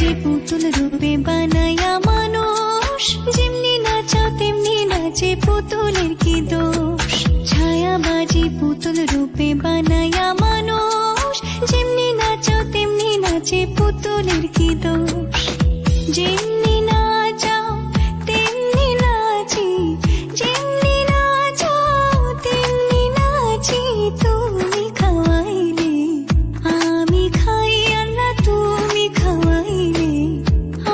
বাজি পুতুল রূপে বানায়া মানুষ, যেমনি নাচাও তেমনি নাচে পুতুলের কি দোষ। ছায়া বাজি পুতুল রূপে বানায়া মানুষ, যেমনি নাচাও তেমনি নাচে পুতুলের কি দোষ। যেমনি নাচাও তেমনি নাচি, যেমনি নাচাও তেমনি নাচি। তুমি খাওয়াইলে আমি খাই, আল্লাহ তুমি খাওয়াইলে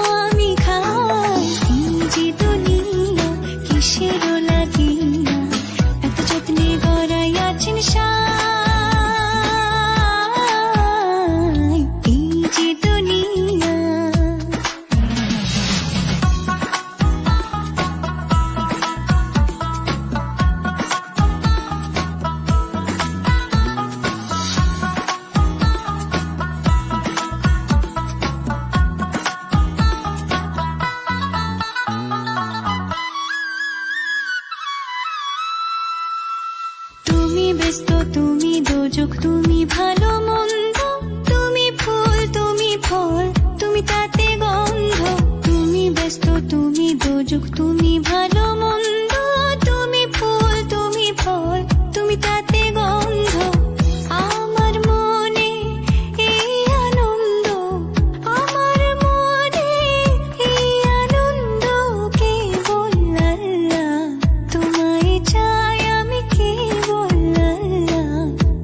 আমি খাই। এই যে দুনিয়া কিসের লাগিয়া এত যত্নে গড়াইয়াছেন সাই। এই যে দুনিয়া তুমি ব্যস্ত, তুমি দোজক, তুমি ভালো মন্দ, তুমি ফুল, তুমি ফল, তুমি তাতে গন্ধ। তুমি ব্যস্ত, তুমি দোজক, তুমি ভালো মন্দ, তুমি ফুল, তুমি ফল, তুমি তাতে গন্ধ। আমার মনে এই আনন্দ, আমার মনে এই আনন্দ, কেবল আল্লাহ তোমায় চাই, আমি কেবল আল্লাহ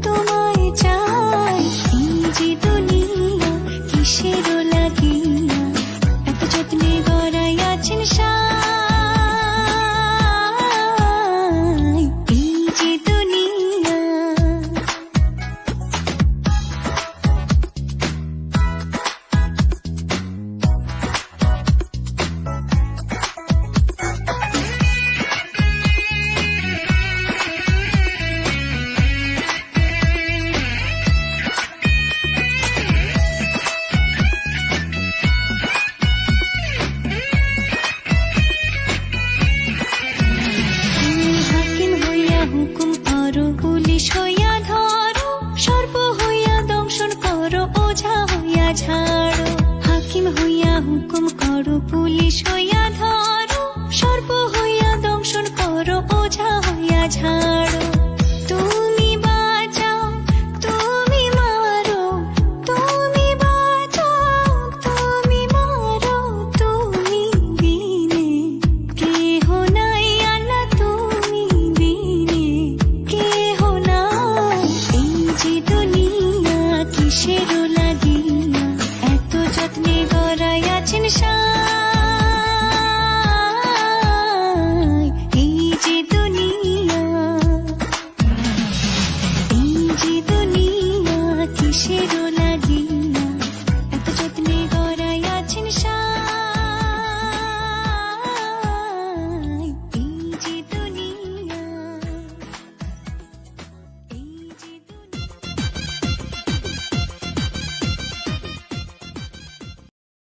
তোমায় চাই। এই যে দুনিয়া কিসের লাগিয়া এত যত্নে গড়াইয়াছেন সাই। এই যে দুনিয়া হাকিম হইয়া হুকুম করো, পুলিশ হইয়া ধরো, সর্প হইয়া দংশন করো, ওঝা হইয়া ঝাড়ো। হাকিম হইয়া হুকুম করো, পুলিশ হইয়া